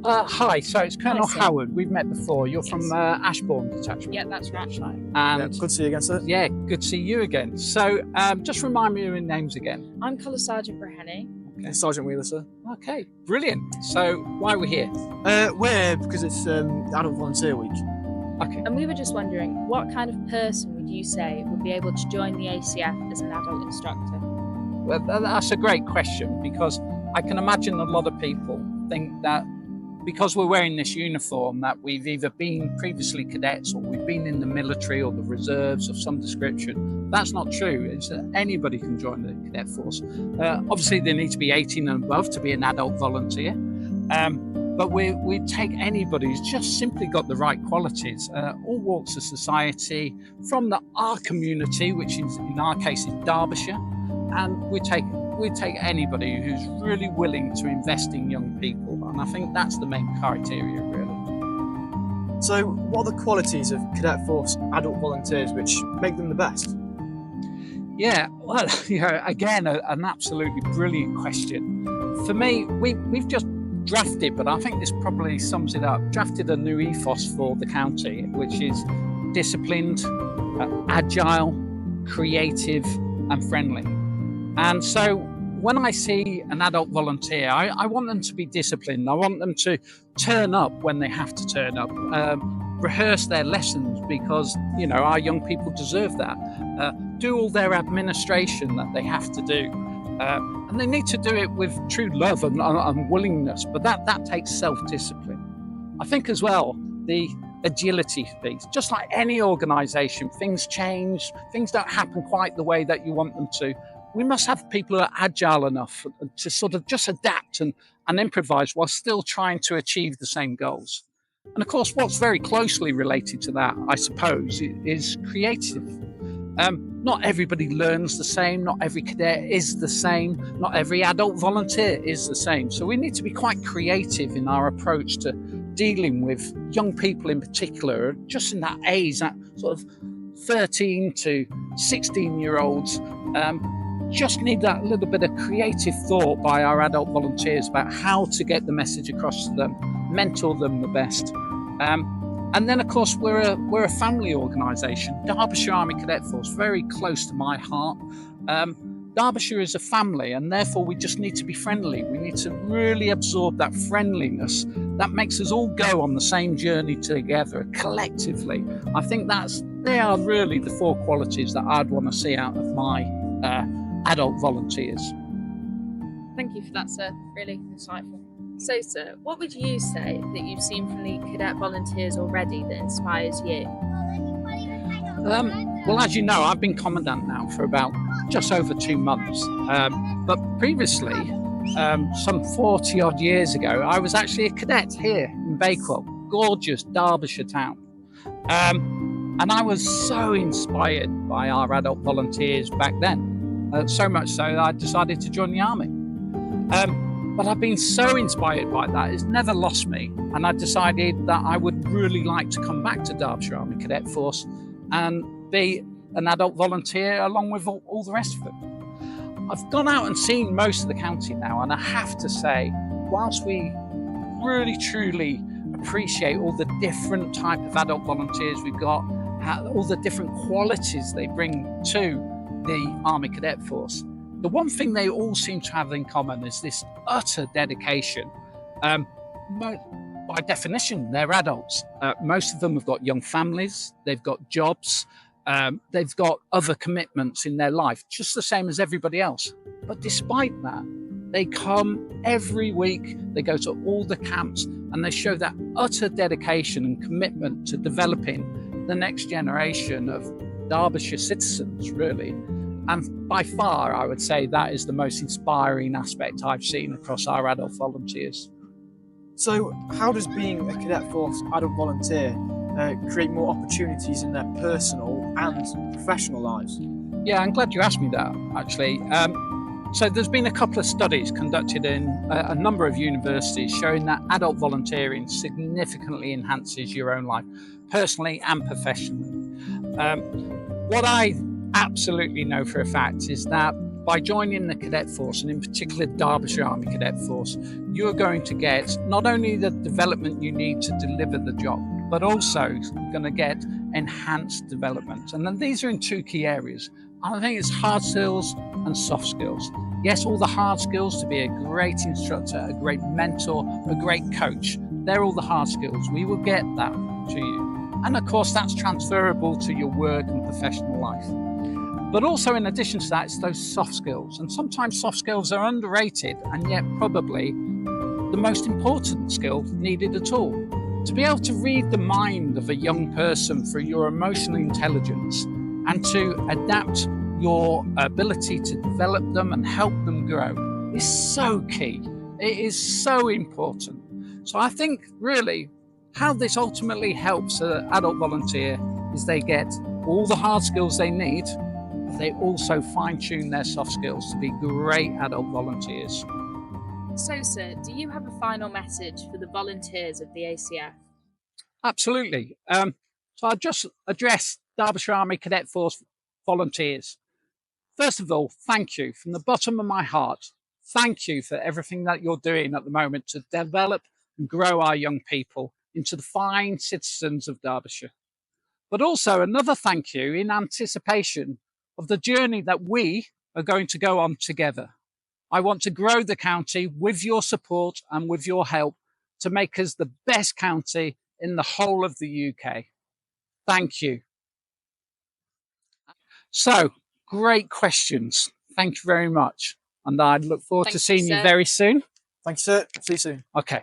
Hi, so it's Colonel Hi, sir. Howard. We've met before. You're from Yes. Ashbourne Detachment. Yeah, that's right. And Yeah, good to see you again, sir. yeah, good to see you again. So just remind me of your names again. I'm Colour Sergeant Breheny. Okay. Sergeant Wheeler, sir. Okay, brilliant. So why are we here? We're because it's Adult Volunteer Week. Okay. And we were just wondering, what kind of person would you say would be able to join the ACF as an adult instructor? Well, that's a great question, because I can imagine a lot of people think that because we're wearing this uniform that we've either been previously cadets or we've been in the military or the reserves of some description. That's not true. It's that anybody can join the Cadet Force. Obviously, they need to be 18 and above to be an adult volunteer. But we take anybody who's just simply got the right qualities, all walks of society, from our community, which is, in our case, is Derbyshire, and we take anybody who's really willing to invest in young people, and I think that's the main criteria, really. So, what are the qualities of Cadet Force Adult Volunteers which make them the best? Yeah, well, again, an absolutely brilliant question. For me, we've just drafted, but I think this probably sums it up, drafted a new ethos for the county, which is disciplined, agile, creative and friendly. And so when I see an adult volunteer, I want them to be disciplined. I want them to turn up when they have to turn up, rehearse their lessons, because, our young people deserve that. Do all their administration that they have to do. And they need to do it with true love and willingness, but that takes self-discipline. I think as well, the agility piece, just like any organisation, things change, things don't happen quite the way that you want them to. We must have people who are agile enough to sort of just adapt and improvise while still trying to achieve the same goals. And of course, what's very closely related to that, I suppose, is creative. Not everybody learns the same, not every cadet is the same, not every adult volunteer is the same. So we need to be quite creative in our approach to dealing with young people in particular, just in that age, that sort of 13 to 16-year-olds. Just need that little bit of creative thought by our adult volunteers about how to get the message across to them, mentor them the best. And then, of course, we're a family organisation. Derbyshire Army Cadet Force, very close to my heart. Derbyshire is a family, and therefore we just need to be friendly. We need to really absorb that friendliness that makes us all go on the same journey together, collectively. I think they are really the four qualities that I'd want to see out of my adult volunteers. Thank you for that, sir. Really insightful. So, sir, what would you say that you've seen from the cadet volunteers already that inspires you? Well, as you know, I've been Commandant now for about just over 2 months. But previously, some 40 odd years ago, I was actually a cadet here in Bakewell, gorgeous Derbyshire town. And I was so inspired by our adult volunteers back then, so much so that I decided to join the army. But I've been so inspired by that, it's never lost me. And I decided that I would really like to come back to Derbyshire Army Cadet Force and be an adult volunteer along with all the rest of them. I've gone out and seen most of the county now, and I have to say, whilst we really truly appreciate all the different type of adult volunteers we've got, all the different qualities they bring to the Army Cadet Force, the one thing they all seem to have in common is this utter dedication. By definition, they're adults. Most of them have got young families, they've got jobs, they've got other commitments in their life, just the same as everybody else. But despite that, they come every week, they go to all the camps, and they show that utter dedication and commitment to developing the next generation of Derbyshire citizens, really. And by far, I would say that is the most inspiring aspect I've seen across our adult volunteers. So, how does being a Cadet Force Adult Volunteer create more opportunities in their personal and professional lives? Yeah, I'm glad you asked me that, actually. So there's been a couple of studies conducted in a number of universities showing that adult volunteering significantly enhances your own life, personally and professionally. What I absolutely know for a fact is that by joining the Cadet Force, and in particular Derbyshire Army Cadet Force, you are going to get not only the development you need to deliver the job, but also going to get enhanced development. And then these are in two key areas. I think it's hard skills and soft skills. Yes, all the hard skills to be a great instructor, a great mentor, a great coach. They're all the hard skills. We will get that to you. And of course, that's transferable to your work and professional life. But also in addition to that, it's those soft skills. And sometimes soft skills are underrated and yet probably the most important skill needed at all. To be able to read the mind of a young person through your emotional intelligence and to adapt your ability to develop them and help them grow is so key. It is so important. So I think really how this ultimately helps an adult volunteer is they get all the hard skills they need, but they also fine-tune their soft skills to be great adult volunteers. So, sir, do you have a final message for the volunteers of the ACF? Absolutely. So I'll just address Derbyshire Army Cadet Force volunteers. First of all, thank you from the bottom of my heart. Thank you for everything that you're doing at the moment to develop and grow our young people into the fine citizens of Derbyshire. But also another thank you in anticipation of the journey that we are going to go on together. I want to grow the county with your support and with your help to make us the best county in the whole of the UK. Thank you. So, great questions. Thank you very much. And I look forward to seeing you very soon. Thank you, sir. See you soon. Okay.